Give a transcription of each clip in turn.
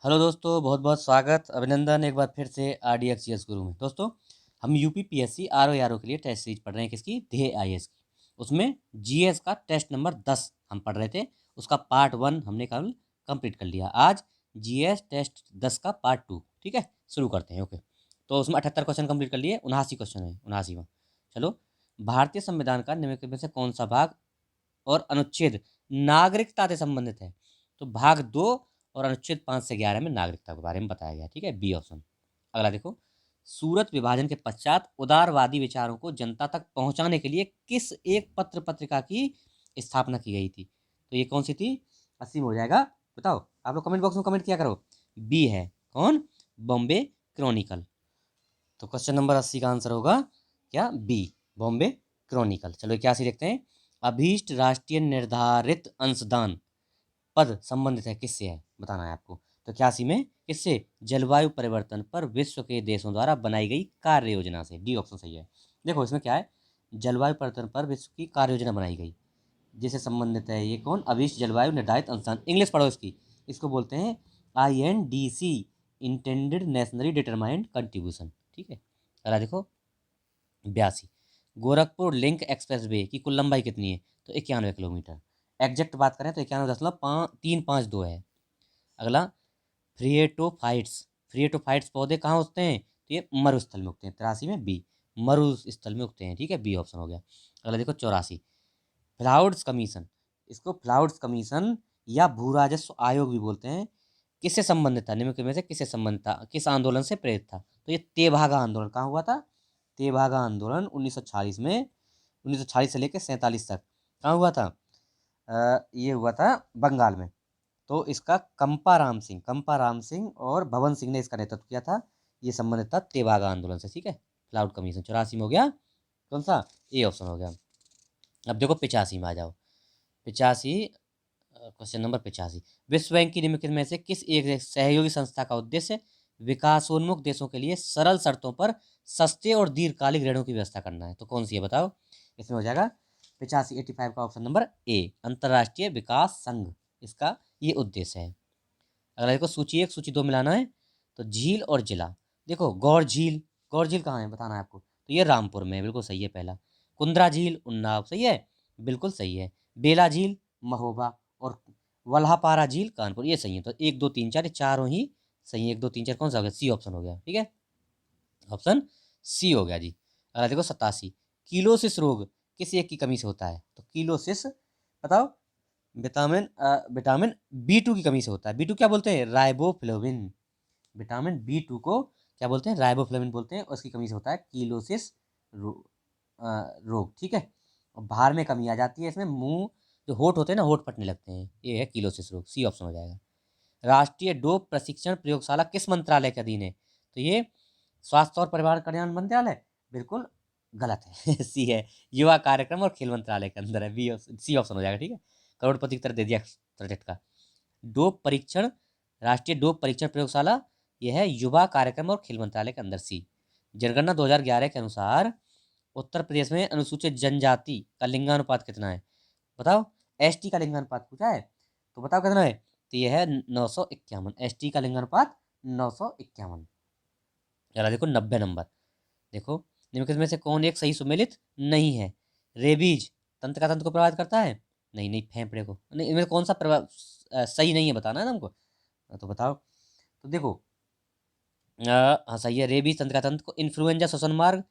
Hello दोस्तों, बहुत बहुत स्वागत अभिनंदन एक बार फिर से RDXGS गुरु में। दोस्तों, हम UPPSC RO के लिए टेस्ट सीरीज पढ़ रहे हैं। किसकी? ध्येय IAS की। उसमें GS का टेस्ट नंबर 10 हम पढ़ रहे थे। उसका पार्ट 1 हमने कल कंप्लीट कर लिया। आज GS टेस्ट 10 का पार्ट 2। ठीक है, शुरू करते हैं। ओके, तो उसमें 78 क्वेश्चन कंप्लीट कर लिए। 79 क्वेश्चन है, 79वां। चलो, भारतीय संविधान का निम्नलिखित में से कौन सा भाग और अनुच्छेद नागरिकता से संबंधित है? तो भाग 2 और अनुच्छेद 5 से 11 में नागरिकता के बारे में बताया गया। ठीक है, बी ऑप्शन। अगला देखो, सूरत विभाजन के पश्चात उदारवादी विचारों को जनता तक पहुंचाने के लिए किस एक पत्र पत्रिका की स्थापना की गई थी? तो ये कौन सी थी? 80 में हो जाएगा। बताओ, आप लोग कमेंट बॉक्स में कमेंट किया करो। बी है कौन? बॉम्बे क्रॉनिकल। तो क्वेश्चन नंबर 80 का आंसर होगा क्या? B, Bombay Chronicle. चलो 81 देखते हैं। अभीष्ट राष्ट्रीय निर्धारित अंशदान पद संबंधित है किससे? है बताना है आपको। तो 81 में किससे? जलवायु परिवर्तन पर विश्व के देशों द्वारा बनाई गई कार्य योजना से। डी ऑप्शन सही है। देखो इसमें क्या है, जलवायु परिवर्तन पर विश्व की कार्य योजना बनाई गई, जिससे संबंधित है ये कौन? अभीष्ट जलवायु निर्धारित अंशदान। इंग्लिश पढ़ो इसकी। इसको बोलते हैं INDC, intended nationally determined contribution. ठीक है, अगला देखो 82, गोरखपुर लिंक एक्सप्रेस वे की कुल लंबाई कितनी है? तो 91 किलोमीटर। एग्जैक्ट बात करें तो 91.352 है। अगला, फ्रिएटोफाइट्स। फ्रिएटोफाइट्स पौधे कहाँ उगते हैं? तो ये मरुस्थल में उगते हैं। 83 में बी, मरुस्थल में उगते हैं। ठीक है, बी ऑप्शन हो गया। अगला देखो 84, फ्लाउड्स कमीशन। इसको फ्लाउड्स कमीशन या भू राजस्व आयोग भी बोलते हैं। किससे संबंधित था? निम्नलिखित में से किससे संबंधित था? किस आंदोलन से प्रेरित था? तो ये तेभागा आंदोलन कहाँ हुआ था? तेभागा आंदोलन 1946 में, 1946 से लेकर 47 तक कहाँ हुआ था? ये हुआ था बंगाल में। तो इसका कंपा राम सिंह और भवन सिंह ने इसका नेतृत्व किया था। ये संबंधित था तेभागा आंदोलन से। ठीक है, क्लाउड कमीशन 84 में हो गया। कौन सा? ए ऑप्शन हो गया। अब देखो 85 में आ जाओ। 85, क्वेश्चन नंबर 85, विश्व बैंक की निम्नलिखित में से किस एक सहयोगी संस्था का उद्देश्य विकासोन्मुख देशों के लिए सरल शर्तों पर सस्ते और दीर्घकालिक ऋणों की व्यवस्था करना है? तो कौन सी है बताओ? इसमें हो जाएगा 85, 85 का ऑप्शन नंबर ए, अंतर्राष्ट्रीय विकास संघ। इसका ये उद्देश्य है। अगर देखो सूची 1 सूची 2 मिलाना है तो झील और जिला। देखो गौर झील, गौर झील कहाँ है बताना है आपको। तो ये रामपुर में है, बिल्कुल सही है पहला। कुंद्रा झील उन्नाव, सही है, बिल्कुल सही है। बेला झील महोबा, और वल्हापारा झील कानपुर, ये सही है। तो 1 2 3 4 ये चारों ही सही है। 1 2 3 4 कौन सा हो गया? सी ऑप्शन हो गया। ठीक है, ऑप्शन सी हो गया जी। अगर देखो 87, किलोसिस रोग किस एक की कमी से होता है? तो किलोसिस बताओ। विटामिन B2 की कमी से होता है। B2 क्या बोलते हैं? राइबोफ्लेविन। विटामिन B2 को क्या बोलते हैं? राइबोफ्लेविन बोलते हैं, और उसकी कमी से होता है किलोसिस रोग। ठीक है, और बाहर में कमी आ जाती है इसमें, मुंह जो होठ होते हैं ना, होठ फटने लगते हैं, ये है किलोसिस रोग। सी ऑप्शन हो जाएगा। राष्ट्रीय डोप प्रशिक्षण प्रयोगशाला किस मंत्रालय के अधीन है? तो ये स्वास्थ्य और परिवार कल्याण मंत्रालय, बिल्कुल गलत है। सी है, युवा कार्यक्रम और खेल मंत्रालय के अंदर है। बी, सी ऑप्शन हो जाएगा। ठीक है, करोड़पति की तरह दे दिया प्रोजेक्ट का। डोप परीक्षण, राष्ट्रीय डोप परीक्षण प्रयोगशाला, यह है युवा कार्यक्रम और खेल मंत्रालय के अंदर। सी, जनगणना 2011 के अनुसार उत्तर प्रदेश में अनुसूचित जनजाति का लिंगानुपात कितना है? बताओ। ST का लिंगानुपात पूछा है, तो बताओ कितना है? तो यह है 951। ST का लिंगानुपात 951। जरा देखो 90 नंबर। देखो, निम्नलिखित में से कौन एक सही सुमेलित नहीं है? रेबीज तंत्र का तंत्र को प्रभावित करता है? नहीं नहीं, फेफड़े को नहीं। इनमें कौन सा सही नहीं है बताना है ना हमको। तो बताओ। तो देखो, हाँ सही है, रेबीज तंत्र का तंत्र को, इन्फ्लुएंजा श्वसन मार्ग,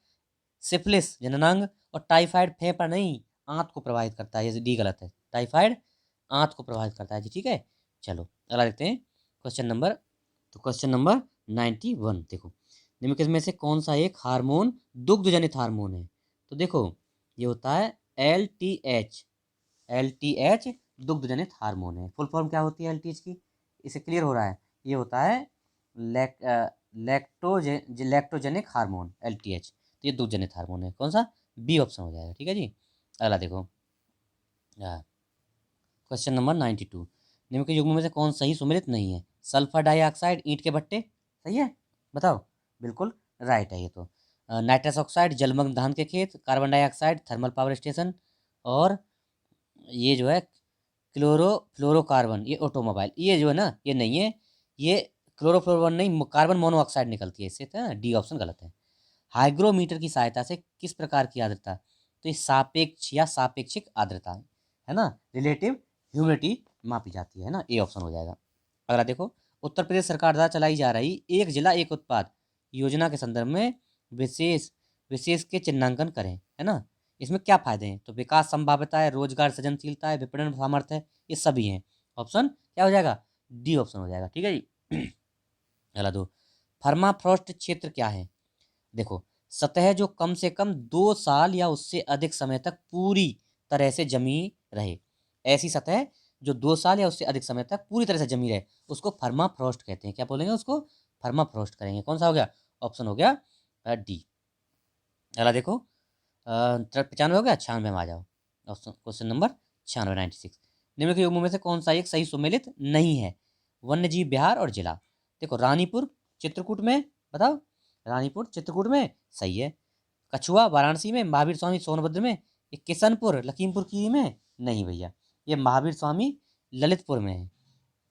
सिफिलिस जननांग, और टाइफाइड फेफड़ा नहीं आंत को प्रभावित करता है। ये डी गलत है, टाइफाइड आंत को प्रभावित करता है जी। ठीक है, चलो अगला देखते हैं क्वेश्चन नंबर। तो क्वेश्चन नंबर 91 देखो, निम्नलिखित में से कौन सा एक हार्मोन दुग्ध जनित हार्मोन है? तो देखो, ये होता है LTH। LTH दुग्ध जनित हार्मोन है। फुल फॉर्म क्या होती है LTH की? इसे क्लियर हो रहा है? ये होता है लैक्टोजेनिक हार्मोन LTH। तो ये दुग्ध जनित हार्मोन है। कौन सा? बी ऑप्शन हो जाएगा। ठीक है जी, अगला देखो क्वेश्चन नंबर 92, निम्न के युग्म में से कौन सही सुमेलित नहीं है? सल्फर डाइऑक्साइड ईंट के भट्टे, सही है, बताओ। बिल्कुल राइट है ये तो। नाइट्रस ऑक्साइड जलमग्न धान के खेत, carbon dioxide thermal power station, और ये जो है क्लोरोफ्लोरोकार्बन ये ऑटोमोबाइल, ये जो है ना ये नहीं है, ये क्लोरोफ्लोरोन नहीं, कार्बन मोनोऑक्साइड निकलती है इससे, तो डी ऑप्शन गलत है। हाइग्रोमीटर की सहायता से किस प्रकार की आर्द्रता, तो ये सापेक्ष या सापेक्षिक आर्द्रता है ना, रिलेटिव ह्यूमिडिटी मापी जाती है ना, ए ऑप्शन हो जाएगा। अगला देखो, उत्तर प्रदेश सरकार द्वारा चलाई जा रही एक जिला एक उत्पाद योजना के संदर्भ में विशेष विशेष के चिन्हांकन करें, है ना। इसमें क्या फायदे हैं, तो विकास संभाव्यता है, रोजगार सृजनशीलता है, विपणन सामर्थ्य है, ये सभी हैं। ऑप्शन क्या हो जाएगा, डी ऑप्शन हो जाएगा, ठीक है जी। अगला दो, फर्माफ्रॉस्ट क्षेत्र क्या है, देखो, सतह जो कम से कम 2 साल या उससे अधिक समय तक पूरी तरह से जमी रहे, ऐसी सतह जो 2 साल या उससे अधिक समय तक पूरी तरह से जमी रहे, उसको फर्माफ्रॉस्ट कहते हैं। क्या बोलेंगे उसको, फर्माफ्रॉस्ट करेंगे। कौन सा हो गया, ऑप्शन हो गया डी। अगला देखो, 95 हो गया, 96 में आ जाओ। Option question number 96, 96। निम्न के युग्मों में से कौन सा एक सही सुमेलित नहीं है, वन्यजीव विहार और जिला। देखो, रानीपुर चित्रकूट में, बताओ, रानीपुर चित्रकूट में सही है। कछुआ वाराणसी में, महावीर स्वामी सोनभद्र में, ये किशनपुर लखीमपुर की में नहीं भैया, ये महावीर स्वामी ललितपुर में है।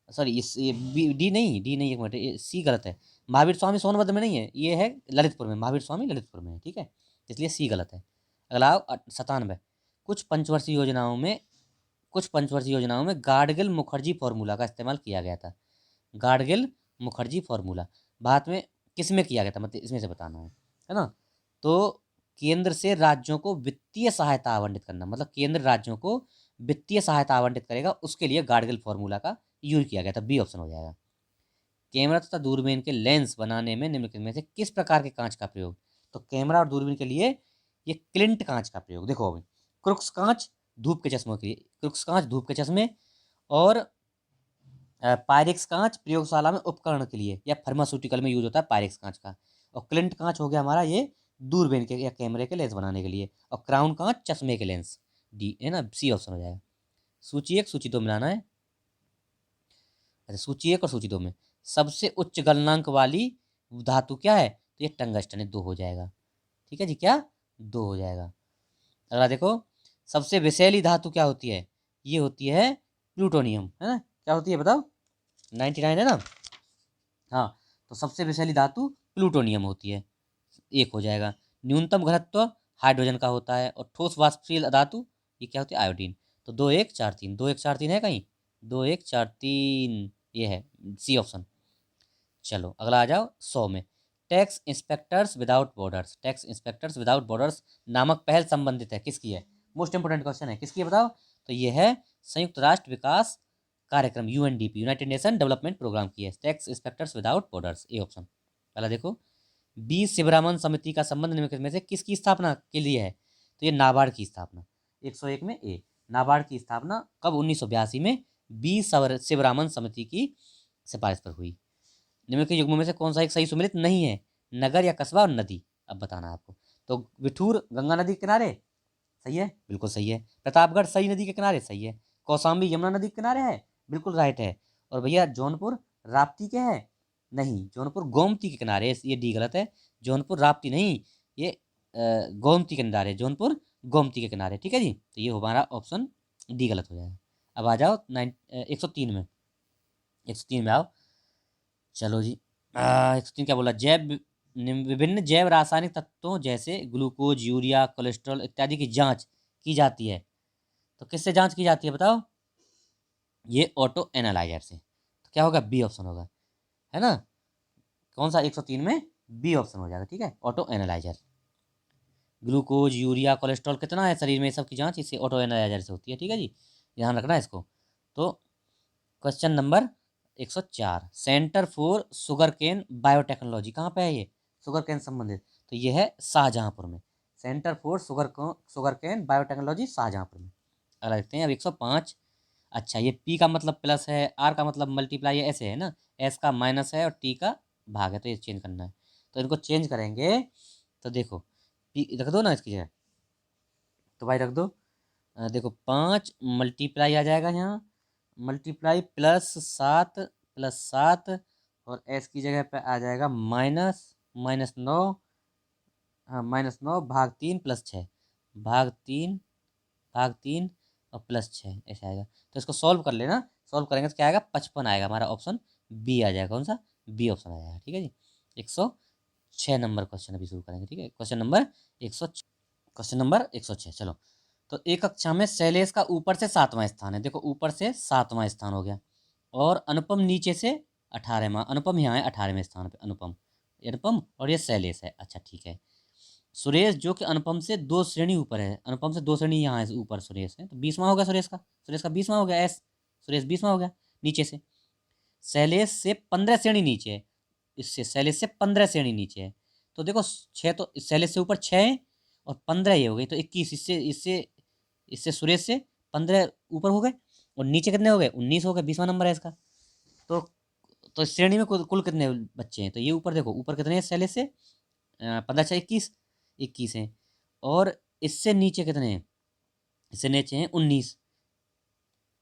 सॉरी, इस ये डी नहीं, डी नहीं, एक मिनट, ये सी गलत है। महावीर स्वामी सोनभद्र में नहीं है, ये है ललितपुर में, महावीर स्वामी ललितपुर में है, ठीक है, इसलिए सी गलत है। अगला आओ 97, कुछ पंचवर्षीय योजनाओं में गाडगिल मुखर्जी फॉर्मूला का इस्तेमाल किया गया था। गाडगिल मुखर्जी फॉर्मूला भारत में किस में किया गया था, मतलब इसमें से बताना है ना। तो केंद्र से राज्यों को वित्तीय सहायता आवंटित करना, मतलब केंद्र राज्यों को वित्तीय सहायता आवंटित करेगा, उसके लिए गाडगिल फॉर्मूला का यूज किया गया था, बी ऑप्शन हो जाएगा। कैमरा तथा दूरबीन के लेंस बनाने में निम्नलिखित में से किस प्रकार के कांच का प्रयोग, तो कैमरा और दूरबीन के लिए ये क्लिंट कांच का प्रयोग। देखो अभी, क्रुक्स कांच धूप के चश्मों के लिए, क्रुक्स कांच धूप के चश्मे, और पायरेक्स कांच प्रयोगशाला में उपकरण के लिए या फार्मास्यूटिकल में यूज होता है पायरेक्स कांच का। और क्लिंट कांच हो गया हमारा ये दूरबीन के या कैमरे के लेंस बनाने के लिए। और क्राउन कांच चश्मे के लेंस, डी है ना, सी ऑप्शन हो जाएगा। सूची 1 सूची 2 मिलाना है। अच्छा, सूची 1 और सूची 2 में सबसे उच्च गलनांक वाली धातु क्या है, तो ये टंगस्टन है, 2 हो जाएगा, ठीक है जी, क्या 2 हो जाएगा। अगला देखो, सबसे विषैली धातु क्या होती है, ये होती है प्लूटोनियम, है ना, क्या होती है बताओ, 99 है ना। हाँ, तो सबसे विषैली धातु प्लूटोनियम होती है, 1 हो जाएगा। न्यूनतम घनत्व हाइड्रोजन का होता है, और ठोस वाष्पशील धातु ये क्या होती है, आयोडीन। तो 2 1 4 3, 2 1 4 3 है कहीं, 2 1 4 3 ये है, सी ऑप्शन। चलो अगला आ जाओ 100 में, tax inspectors without borders, tax inspectors without borders नामक पहल संबंधित है किसकी है, मोस्ट इंपोर्टेंट क्वेश्चन है, किसकी है बताओ, तो ये है संयुक्त राष्ट्र विकास कार्यक्रम, UNDP, United Nation Development Programme की है, tax inspectors without borders, A option. पहला देखो, बी शिवरामन समिति का संबंध निम्नलिखित में से किसकी स्थापना के लिए है, तो ये नाबार्ड की स्थापना, 101 में ए, नाबार्ड की स्थापना कब, 1982 में बी शिवरामन समिति की सिफारिश पर हुई। निम्नलिखित युग्मों में से कौन सा एक सही सुमेलित नहीं है, नगर या कस्बा और नदी, अब बताना है आपको। तो विठूर गंगा नदी के किनारे सही है, बिल्कुल सही है। प्रतापगढ़ सई नदी के किनारे सही है। कौशाम्बी यमुना नदी के किनारे है, बिल्कुल राइट है। और भैया जौनपुर राप्ती के है, नहीं, जौनपुर गोमती के किनारे है, ये डी गलत है। जौनपुर राप्ती नहीं, ये गोमती के किनारे, जौनपुर गोमती के किनारे, ठीक है जी। तो ये हमारा ऑप्शन डी गलत हो जाएगा। अब आ जाओ 103 में, 103 में आओ। चलो जी, 103 क्या बोला, विभिन्न जैव रासायनिक तत्वों जैसे ग्लूकोज, यूरिया, कोलेस्ट्रॉल इत्यादि की जांच की जाती है, तो किससे जांच की जाती है बताओ, ये ऑटो एनालाइजर से। तो क्या होगा, बी ऑप्शन होगा, है ना। कौन सा, 103 में बी ऑप्शन हो जाएगा, ठीक है, auto analyser. Glucose, urea, cholesterol कितना है शरीर में, सबकी जांच इससे ऑटो एनालाइजर से होती है, ठीक है जी, ध्यान रखना है इसको। तो question number 104, Centre for Sugar Cane Biotechnology कहाँ पे है ये, शुगर केन संबंधित, तो ये है शाहजहांपुर में, Centre for Sugar Cane Biotechnology Shahjahanpur में। अगला देखते हैं अब 105। अच्छा, ये पी का मतलब प्लस है, आर का मतलब मल्टीप्लाई है, ऐसे है ना, एस का माइनस है और टी का भाग है, तो ये चेंज करना है। तो इनको चेंज करेंगे, तो देखो पी रख दो ना इसकी जगह, तो भाई रख दो। देखो 5 मल्टीप्लाई आ जाएगा यहाँ, मल्टीप्लाई +7 और एस की जगह पे आ जाएगा -9, हाँ -9 भाग 3 +6, भाग 3 भाग 3 और +6 ऐसे आएगा। तो इसको सॉल्व कर लेना, सॉल्व करेंगे तो क्या आएगा, 55 आएगा, हमारा ऑप्शन बी आ जाएगा, कौन सा, बी ऑप्शन आ जाएगा। ठीक है जी। 106 नंबर क्वेश्चन अभी शुरू करेंगे। ठीक है, क्वेश्चन नंबर 106। चलो, तो एक कक्षा में शैलेश का ऊपर से 7वां स्थान है। देखो, ऊपर से 7वां स्थान हो गया, और अनुपम नीचे से 18वां। अनुपम यहाँ है 18वें स्थान पे। अनुपम, अनुपम और ये शैलेश है। अच्छा ठीक है। सुरेश जो कि अनुपम से 2 श्रेणी ऊपर है, अनुपम से 2 श्रेणी यहाँ है ऊपर सुरेश है, तो 20वां हो गया सुरेश का। सुरेश का 20वां हो गया एस, सुरेश 20वां हो गया नीचे से। शैलेश से 15 श्रेणी नीचे है, इससे शैलेश से 15 श्रेणी नीचे है। तो देखो, 6 तो शैलेश से ऊपर 6 है, और 15 ये हो गई, तो 21। इससे इससे इससे सुरेश से 15 ऊपर हो गए, और नीचे कितने हो गए? 19 हो गए। 20वां नंबर है इसका। तो तो इस श्रेणी में कुल कितने बच्चे हैं? तो ये ऊपर देखो, ऊपर कितने हैं शैलेश से? 15 6 21, 21 हैं। और इससे नीचे कितने हैं? इससे नीचे हैं 19।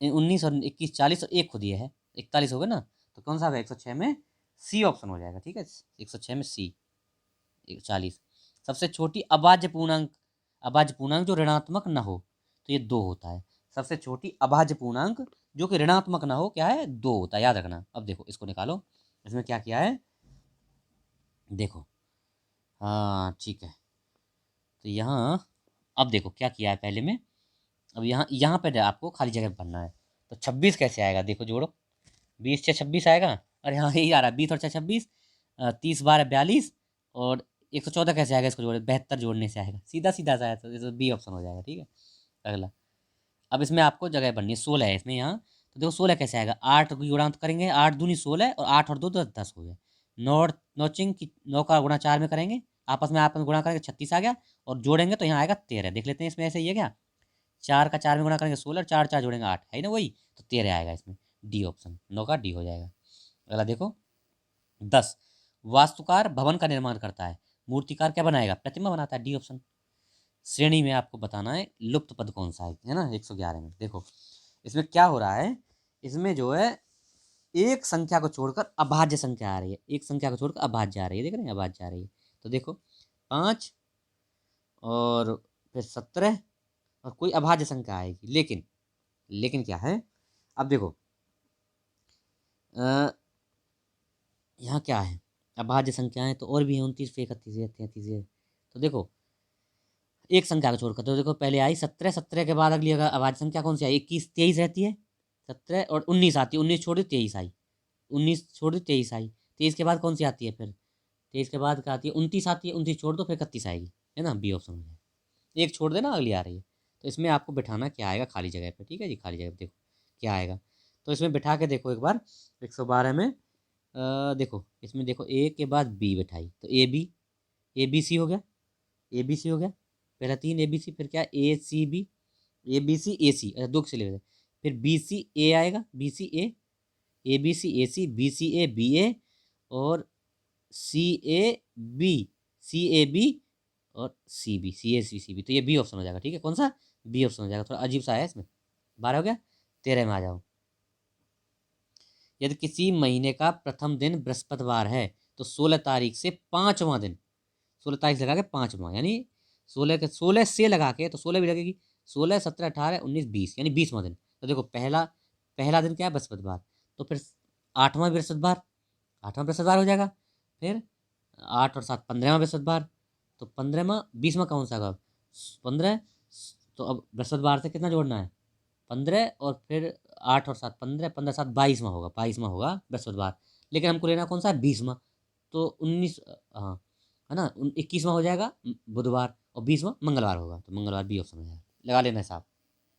19 और 21 40, और एक खुद ये है 41 हो गए ना। तो कौन सा है? 106 में सी ऑप्शन हो जाएगा। ठीक है, 106 में सी 40। सबसे छोटी अभाज्य पूर्णांक, अभाज्य पूर्णांक जो ऋणात्मक ना हो, तो ये 2 होता है। सबसे छोटी अभाज्य पूर्णांक जो कि ऋणात्मक ना हो क्या है? 2 होता है, याद रखना। अब देखो, इसको निकालो। इसमें क्या किया है देखो। हाँ ठीक है, तो यहाँ अब देखो क्या किया है पहले में। अब यहाँ यहाँ पे आपको खाली जगह भरना है। तो 26 कैसे आएगा? देखो जोड़ो, 20 से 26 आएगा, और यहाँ यही आ रहा है 20 और 6 26, 30 12 42, और 114 कैसे आएगा? इसको जोड़े 72 जोड़ने से आएगा, सीधा सीधा सा है। तो बी ऑप्शन हो जाएगा। ठीक है, अगला। अब इसमें आपको जगह भरनी है, 16 है इसमें यहाँ। तो देखो 16 कैसे आएगा? 8 की गुणा करेंगे, 8 दूनी 16, और 8 और 2 10 हो गया। नौ नौचिंग की 9 का गुणा 4 में करेंगे, आपस में गुणा करेंगे 36 आ गया, और जोड़ेंगे तो यहाँ आएगा 13। देख लेते हैं इसमें ऐसे ही है क्या? 4 का 4 में गुणा करेंगे 16, 4 4 जोड़ेंगे 8, है ना वही। तो 13 आएगा इसमें। डी ऑप्शन, 9 का डी हो जाएगा। अगला देखो, 10। वास्तुकार भवन का निर्माण करता है, मूर्तिकार क्या बनाएगा? प्रतिमा बनाता है। D option. श्रेणी में आपको बताना है लुप्त पद कौन सा है ना। 111 में देखो, इसमें क्या हो रहा है? इसमें जो है एक संख्या को छोड़कर अभाज्य संख्या आ रही है, एक संख्या को छोड़कर अभाज्य आ रही है। देख रहे हैं, अभाज्य आ रही है। तो देखो 5 और फिर 17, और कोई अभाज्य संख्या आएगी, लेकिन लेकिन क्या है? अब देखो, अ, यहाँ क्या है? अभाज्य संख्याएं तो और भी है, 29 फिर 31 33 है। तो देखो, एक संख्या को छोड़कर, तो देखो पहले आई 17, 17 के बाद अगली अभाज्य संख्या कौन सी आई? 21 23 रहती है। 17 और 19 आती है, 19 छोड़ दी 23 आई, 19 छोड़ दी 23 आई। 23 के बाद कौन सी आती है फिर? 23 के बाद क्या आती है? 29 आती है, 29 छोड़ दो फिर 31 आएगी, है ना। बी ऑप्शन है, एक छोड़ देना अगली आ रही है। तो इसमें आपको बिठाना क्या आएगा खाली जगह पे? ठीक है जी, खाली जगह पे देखो क्या आएगा। तो इसमें बिठा के देखो एक बार, 112 में देखो, इसमें देखो ए के बाद बी बिठाई, तो ए बी, ए बी सी हो गया, ए बी सी हो गया। पहला 3 ए बी सी, फिर क्या? ए C B, A B C A सी, अच्छा 2 से ले, फिर बी सी ए आएगा, B C A B C A C, B C A B A, और C A B, C A B, और सी B, C A C C B. तो ये B option हो जाएगा। ठीक है, कौन सा? बी ऑप्शन हो जाएगा। थोड़ा अजीब सा है इसमें। 12 हो गया, 13 में आ जाओ। यदि किसी महीने का प्रथम दिन बृहस्पतिवार है, तो 16 तारीख से 5वां दिन, 16 तारीख से लगा के 5वां, यानी 16 से लगा के, तो 16 भी लगेगी, 16 17 18 19 20, यानी 20वां दिन। तो देखो, पहला पहला दिन क्या है? बृहस्पतिवार। तो फिर 8वां बृहस्पतिवार, 8वां बृहस्पतिवार हो जाएगा। फिर 8 और 7 15वां बृहस्पतिवार। तो 15वां 20वां कौन सा होगा? 15। तो अब बृहस्पतिवार से कितना जोड़ना है? 15, और फिर 8 और 7 15, 15 7 22वां होगा, 22वां होगा बृहस्पतिवार। लेकिन हमको लेना कौन सा है? 20वां। तो 19, हाँ है ना, 21वां हो जाएगा बुधवार, और 20वां मंगलवार होगा। तो मंगलवार बी ऑप्शन हो जाएगा। लगा लेना हिसाब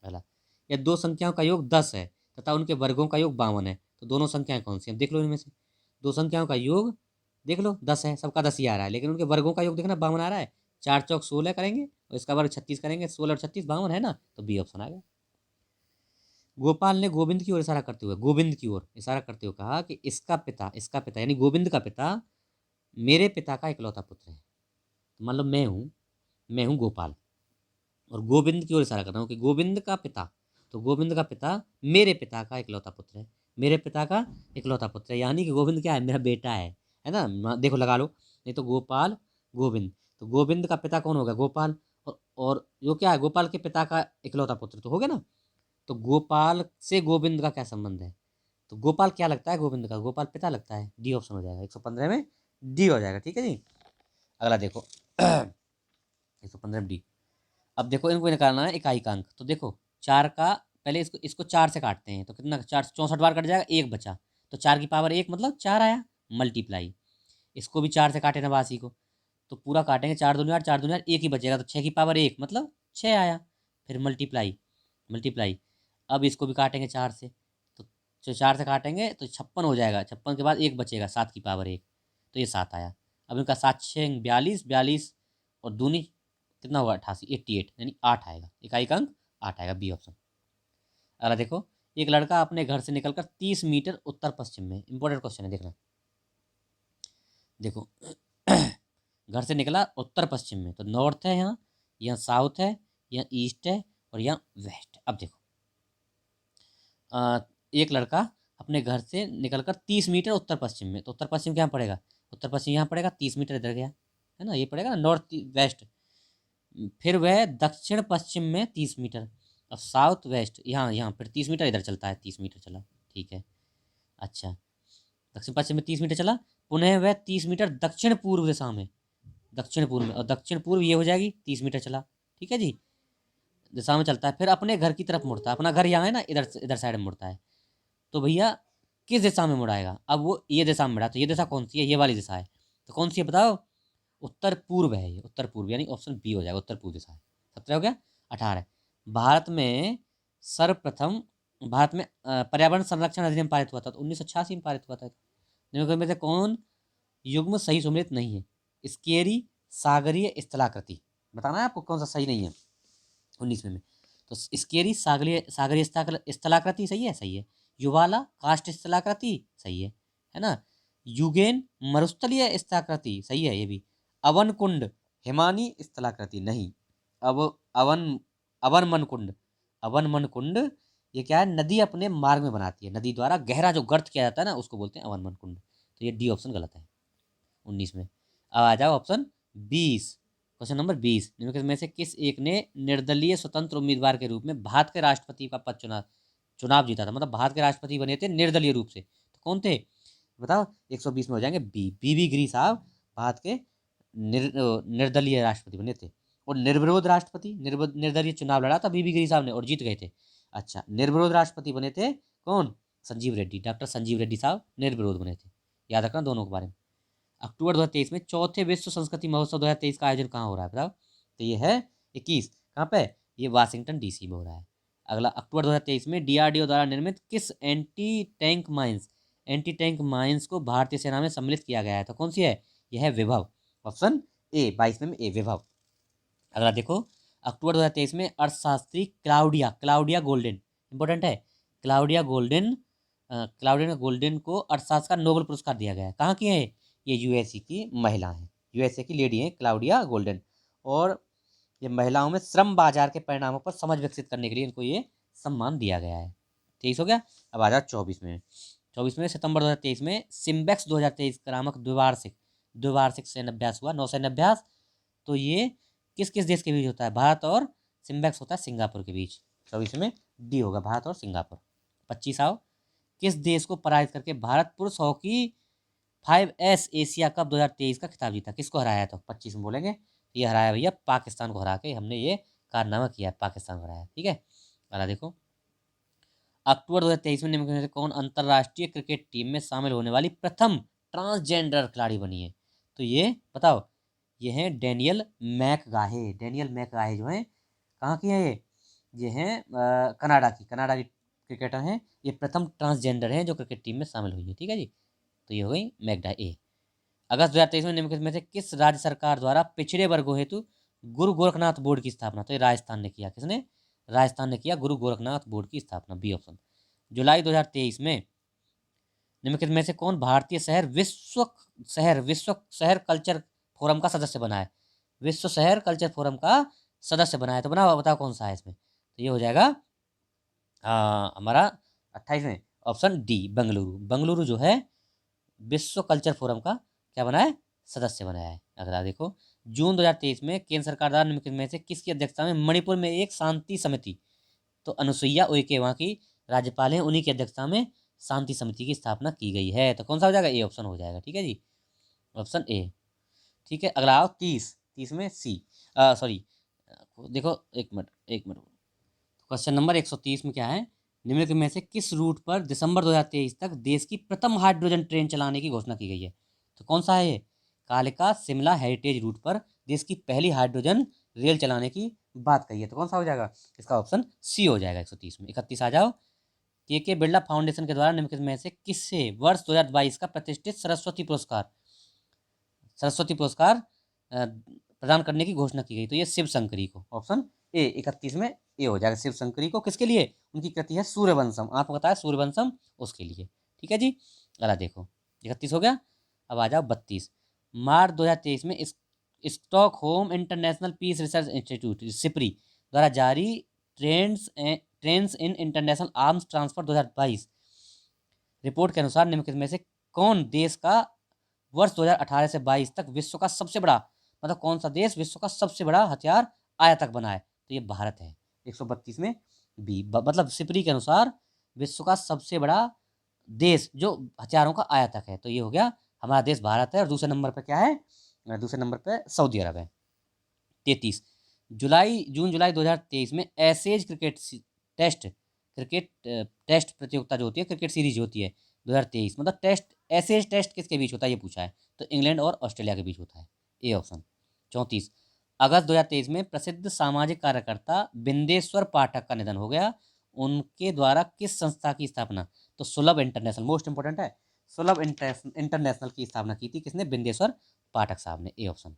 पहला। या दो संख्याओं का योग 10 है तथा उनके वर्गों का योग 52 है, तो दोनों संख्याएं कौन सी हैं? देख लो इनमें से। दो संख्याओं का योग देख लो, 10 है, सबका 10 ही आ रहा है, लेकिन उनके वर्गों का योग देखना 52 आ रहा है। 4 चौक 16 करेंगे, और इसका वर्ग 36 करेंगे, 16 और 36 52 है ना। तो बी ऑप्शन आ गया। गोपाल ने गोविंद की ओर इशारा करते हुए, गोविंद की ओर इशारा करते हुए कहा कि इसका पिता यानी गोविंद का पिता मेरे पिता का इकलौता पुत्र है। तो मान लो मैं हूँ गोपाल, और गोविंद की ओर इशारा कर रहा हूँ कि गोविंद का पिता, तो गोविंद का पिता मेरे पिता का इकलौता पुत्र है, मेरे पिता का इकलौता पुत्र है, यानी कि गोविंद क्या है? मेरा बेटा है ना। देखो लगा लो, नहीं तो गोपाल गोविंद, तो गोविंद का पिता कौन होगा? गोपाल। और जो क्या है? गोपाल के पिता का इकलौता पुत्र तो हो गया ना। तो गोपाल से गोविंद का क्या संबंध है? तो गोपाल क्या लगता है गोविंद का? गोपाल पिता लगता है, डी ऑप्शन हो जाएगा। 115 में डी हो जाएगा, ठीक है जी। अगला देखो 115 डी। अब देखो इनको निकालना है इकाई का अंक। तो देखो 4 का, पहले इसको इसको 4 से काटते हैं तो कितना, 4 64 बार कट जाएगा, एक बचा। तो 4 की पावर 1 मतलब 4 आया, मल्टीप्लाई। इसको भी 4 से काटे नवासी को, तो पूरा काटेंगे, 4 दूनी 8, 4 दूनी 8, एक ही बचेगा, तो 6 की पावर 1 मतलब 6 आया। फिर मल्टीप्लाई, मल्टीप्लाई। अब इसको भी काटेंगे 4 से, तो जो 4 से काटेंगे तो 56 हो जाएगा, 56 के बाद एक बचेगा, 7 की पावर 1, तो ये 7 आया। अब इनका 7 6 42, 42 और दूनी कितना होगा 88, 88 यानी 8 आएगा, इकाई का अंक 8 आएगा, बी ऑप्शन। अगला देखो, एक लड़का अपने घर से निकलकर 30 मीटर उत्तर पश्चिम में, इंपॉर्टेंट क्वेश्चन है देखना। देखो घर से निकला उत्तर पश्चिम में, तो नॉर्थ है यहाँ, यहाँ साउथ है, यहाँ ईस्ट है और यहाँ वेस्ट। अब देखो एक लड़का अपने घर से निकलकर 30 मीटर उत्तर पश्चिम में, तो उत्तर पश्चिम क्या पड़ेगा? उत्तर पश्चिम यहाँ पड़ेगा, 30 मीटर इधर गया है ना, ये पड़ेगा ना नॉर्थ वेस्ट। फिर वह दक्षिण पश्चिम में 30 मीटर, और साउथ वेस्ट यहाँ यहाँ फिर 30 मीटर इधर चलता है, 30 मीटर चला, ठीक है। अच्छा, दक्षिण पश्चिम में 30 मीटर चला, पुनः वह 30 मीटर दक्षिण पूर्व दिशा में, दक्षिण पूर्व में, और दक्षिण पूर्व ये हो जाएगी 30 मीटर चला, ठीक है जी, दिशा में चलता है। फिर अपने घर की तरफ मुड़ता है, अपना घर यहाँ है ना, इधर इधर साइड में मुड़ता है। तो भैया किस दिशा में मुड़ाएगा? अब वो ये दिशा में मुड़ा, तो ये दिशा कौन सी है? ये वाली दिशा है, तो कौन सी है बताओ? उत्तर पूर्व है ये, उत्तर पूर्व, यानी ऑप्शन बी हो जाएगा, उत्तर पूर्व दिशा है। 17 हो गया। 18, भारत में सर्वप्रथम, भारत में पर्यावरण संरक्षण अधिनियम पारित हुआ था, तो 1986 में पारित हुआ था। निम्नलिखित में से कौन युग्म सही सम्मिलित नहीं है? स्केरी सागरीय स्थलाकृति, बताना है आपको कौन सा सही नहीं है 19वें में। तो स्केरी सागरीय सागरीय स्थलाकृति सही है, सही है। युवाला काष्ठ स्थलाकृति सही है ना। युगेन मरुस्थलीय स्थलाकृति सही है ये भी। अवन कुंड हिमानी स्थलाकृति नहीं। अब अवन अवनमन कुंड, अवनमन कुंड ये क्या है? नदी अपने मार्ग में बनाती है, नदी द्वारा गहरा जो गर्त किया जाता है ना, उसको बोलते हैं अवनमन कुंड। तो ये डी ऑप्शन गलत है 19 में। अब आ जाओ ऑप्शन 20, क्वेश्चन नंबर 20, निम्नलिखित में से किस एक ने निर्दलीय स्वतंत्र उम्मीदवार के रूप में भारत के राष्ट्रपति का पद चुनाव जीता था? मतलब भारत के राष्ट्रपति बने थे निर्दलीय रूप से, तो कौन थे बताओ? 120 में हो जाएंगे बीबी गिरी साहब भारत के निर्दलीय राष्ट्रपति बने थे। और निर्विरोध राष्ट्रपति, निर्दलीय चुनाव लड़ा था बीबी गिरी साहब ने और जीत गए थे। अच्छा, निर्विरोध राष्ट्रपति बने थे कौन? संजीव रेड्डी, डॉक्टर संजीव रेड्डी साहब निर्विरोध बने थे, याद रखना दोनों के बारे में। अक्टूबर 2023 में चौथे विश्व संस्कृति महोत्सव 2023 का आयोजन कहाँ हो रहा है बताओ? तो ये है 21, कहाँ पे? ये वाशिंगटन डीसी में हो रहा है। अगला, अक्टूबर 2023 में डीआरडीओ द्वारा निर्मित किस एंटी टैंक माइंस को भारतीय सेना में सम्मिलित किया गया है? तो कौन सी है? यह है विभव, ऑप्शन ए, 22 में ए, विभव। अगला देखो, अक्टूबर 2023 में अर्थशास्त्री क्लाउडिया गोल्डन, इंपॉर्टेंट है, क्लाउडिया गोल्डन को अर्थशास्त्र का नोबेल पुरस्कार दिया गया है। कहाँ की है ये? यूएसए की महिला है, यूएसए की लेडी है क्लाउडिया गोल्डन। और ये महिलाओं में श्रम बाजार के परिणामों पर समझ विकसित करने के लिए इनको ये सम्मान दिया गया है। 23 हो गया। अब आ जाओ 24 में। 24 में सितंबर 2023 में सिम्बेक्स 2023 नामक द्विवार्षिक सैन्य अभ्यास हुआ, नौसैन्य अभ्यास। तो ये किस किस देश के बीच होता है? भारत और सिम्बेक्स होता है सिंगापुर के बीच। 24 में डी होगा, भारत और सिंगापुर। 25 आओ, किस देश को पराजित करके भारत पुरुष हॉकी 5S एशिया कप 2023 का खिताब जीता? किसको हराया? तो 25 में बोलेंगे, ये हराया भैया पाकिस्तान को हरा के हमने ये कारनामा किया है, पाकिस्तान को हराया, ठीक है। अगला देखो, अक्टूबर 2023 में निम्नलिखित में से कौन अंतरराष्ट्रीय क्रिकेट टीम में शामिल होने वाली प्रथम ट्रांसजेंडर खिलाड़ी बनी है? तो ये बताओ, ये है डेनियल मैकगाहे। डेनियल मैकगाहे जो है कहाँ की है? ये हैं कनाडा की क्रिकेटर हैं। ये प्रथम ट्रांसजेंडर हैं जो क्रिकेट टीम में शामिल हुई है, ठीक है जी। तो ये हो गई मैकगाहे ए। अगस्त 2023 में निम्नलिखित में से किस राज्य सरकार द्वारा पिछड़े वर्गों हेतु गुरु गोरखनाथ बोर्ड की स्थापना? तो ये राजस्थान ने किया। किसने? राजस्थान ने किया गुरु गोरखनाथ बोर्ड की स्थापना, बी ऑप्शन। जुलाई 2023 में निम्नलिखित में से कौन भारतीय विश्व शहर कल्चर फोरम का सदस्य बना है? विश्व शहर कल्चर फोरम का सदस्य बना है, तो बनाओ बताओ कौन सा है इसमें? तो ये हो जाएगा हमारा 28 में ऑप्शन डी, बेंगलुरु। बेंगलुरु जो है विश्व कल्चर फोरम का क्या बना है? सदस्य बनाया है। अगला देखो, जून 2023 में केंद्र सरकार द्वारा निम्नलिखित में से किसकी अध्यक्षता में मणिपुर में एक शांति समिति, तो अनुसुईया उइके वहाँ की राज्यपाल हैं, उन्हीं की अध्यक्षता में शांति समिति की स्थापना की गई है। तो कौन सा हो जाएगा? ए ऑप्शन हो जाएगा। ठीक है जी, ऑप्शन ए। ठीक है, अगला आओ 30। 30 में सी, सॉरी, देखो एक मिनट। क्वेश्चन नंबर 130 में क्या है? निम्नलिखित में से किस रूट पर दिसंबर 2023 तक देश की प्रथम हाइड्रोजन ट्रेन चलाने की घोषणा की गई है? तो कौन सा है ये? कालिका शिमला हेरिटेज रूट पर देश की पहली हाइड्रोजन रेल चलाने की बात कही है। तो कौन सा हो जाएगा? इसका ऑप्शन सी हो जाएगा 130 में। 31 आ जाओ। के बिरला फाउंडेशन के द्वारा निम्नलिखित में से किससे वर्ष 2022 का प्रतिष्ठित सरस्वती पुरस्कार प्रदान करने की घोषणा की गई? तो ये शिव शंकरी को, ऑप्शन ए 31 में ए हो जाएगा। शिव शंकरी को, किसके लिए? उनकी कृति है सूर्यवंशम, आपको बताया सूर्यवंशम, उसके लिए। ठीक है जी, अला देखो 31 हो गया। अब आ जाओ 32। मार्च 2023 में Stockholm International Peace Research Institute SIPRI द्वारा जारी trends in international arms transfer 2022 report के अनुसार निम्नलिखित में से कौन देश का वर्ष 2018 से 22 तक विश्व का सबसे बड़ा, मतलब कौन सा देश विश्व का सबसे बड़ा हथियार आयातक बना है? तो ये भारत है। 132 में बी, मतलब सिपरी के अनुसार विश्व का सबसे बड़ा देश जो हथियारों का आयातक है, तो ये हो गया हमारा देश भारत है। और दूसरे नंबर पर क्या है? दूसरे नंबर पर सऊदी अरब है। 33 जून जुलाई 2023 में एसेज टेस्ट प्रतियोगिता जो होती है, क्रिकेट सीरीज होती है 2023, मतलब टेस्ट, एसेज टेस्ट किसके बीच होता है ये पूछा है, तो इंग्लैंड और ऑस्ट्रेलिया के बीच होता है। A option. 34 अगस्त 2023 में प्रसिद्ध सामाजिक कार्यकर्ता बिंदेश्वर पाठक का निधन हो गया। उनके द्वारा किस संस्था की स्थापना? तो सुलभ इंटरनेशनल, मोस्ट इंपोर्टेंट है, सुलभ इंटरनेशनल की स्थापना की थी किसने? बिंदेश्वर पाठक साहब ने। A option.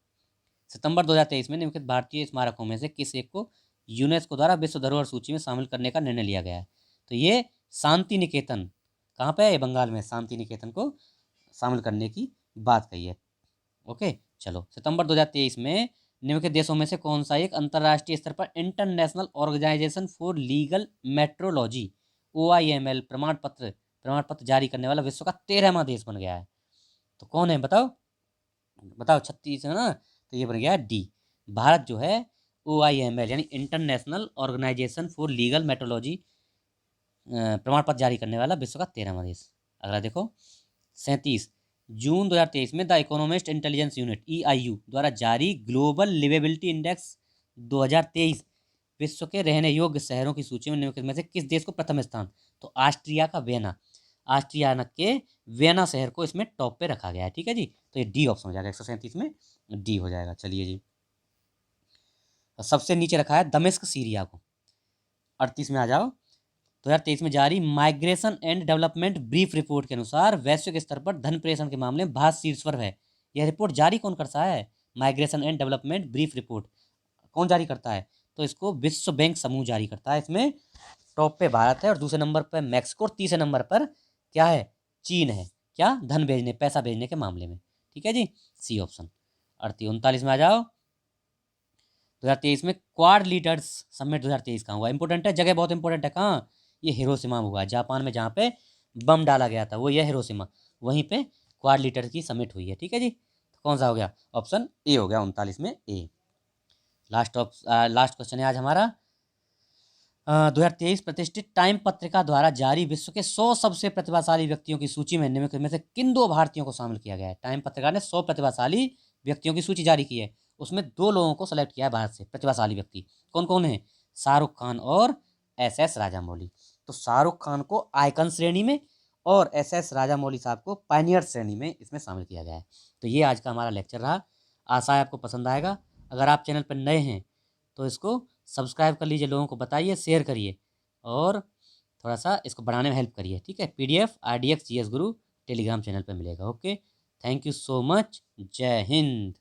सितंबर 2023 में निम्नलिखित भारतीय स्मारकों में से किस एक को यूनेस्को द्वारा विश्व धरोहर सूची में शामिल करने का निर्णय लिया गया है? तो ये शांति निकेतन, कहाँ पे है? बंगाल में शांति निकेतन को शामिल करने की बात कही है। ओके, चलो सितंबर 2023 में निम्नलिखित देशों में से कौन सा एक अंतर्राष्ट्रीय स्तर पर International Organization for Legal Metrology OIML प्रमाण पत्र जारी करने वाला विश्व का 13वां देश बन गया है? तो कौन है बताओ? बताओ, 36 है ना, तो ये बन गया डी। भारत जो है OIML यानी International Organization for Legal Metrology प्रमाण पत्र जारी करने वाला विश्व का 13वां देश। अगला देखो 37 जून 2023 में the economist intelligence unit EIU द्वारा जारी ग्लोबल लिवेबिलिटी इंडेक्स 2023 विश्व के रहने योग्य शहरों की सूची में निम्नलिखित में से किस देश को प्रथम स्थान? तो ऑस्ट्रिया का वेना, ऑस्ट्रिया के वेना शहर को इसमें टॉप पे रखा गया है। ठीक है जी, तो ये डी ऑप्शन हो जाएगा। 137 में डी हो जाएगा। चलिए जी, तो सबसे नीचे रखा है दमिश्क सीरिया को। 38 में आ जाओ। 2023 में जारी migration and development brief report के अनुसार वैश्विक स्तर पर धन प्रेषण के मामले में भारत शीर्ष पर है। यह रिपोर्ट जारी कौन करता है? Migration and development brief report कौन जारी करता है? तो इसको विश्व बैंक समूह जारी करता है। इसमें टॉप पे भारत है और दूसरे नंबर पर मैक्सिको और तीसरे नंबर पर क्या है? चीन है। क्या? धन भेजने, पैसा भेजने के मामले में। ठीक है जी, सी ऑप्शन। 39 में आ जाओ। 2023 में क्वाड लीडर्स समिट 2023 कहाँ हुआ? इंपॉर्टेंट है, जगह बहुत इंपॉर्टेंट है। कहाँ? ये हिरोशिमा में हुआ, जापान में, जहाँ पे बम डाला गया था वो ये हिरोशिमा, वहीं पे क्वाड लीडर की समिट हुई है। ठीक है जी, तो कौन सा हो गया? ऑप्शन ए हो गया 39 में ए। लास्ट क्वेश्चन है आज हमारा। 2023 प्रतिष्ठित टाइम पत्रिका द्वारा जारी विश्व के 100 सबसे प्रतिभाशाली व्यक्तियों की सूची में निम्नलिखित में से किन दो भारतीयों को शामिल किया गया है? टाइम पत्रिका ने 100 प्रतिभाशाली व्यक्तियों की सूची जारी की है, उसमें दो लोगों को सेलेक्ट किया है भारत से प्रतिभाशाली व्यक्ति। कौन कौन है? शाहरुख खान और SS राजामौली। तो शाहरुख खान को आइकन श्रेणी में और SS राजामौली साहब को पायनियर श्रेणी में इसमें शामिल किया गया है। तो ये आज का हमारा लेक्चर रहा, आशा है आपको पसंद आएगा। अगर आप चैनल पर नए हैं तो इसको सब्सक्राइब कर लीजिए, लोगों को बताइए, शेयर करिए और थोड़ा सा इसको बढ़ाने में हेल्प करिए। ठीक है, PDF RDX GS गुरु टेलीग्राम चैनल पर मिलेगा। Okay, thank you so much. जय हिंद।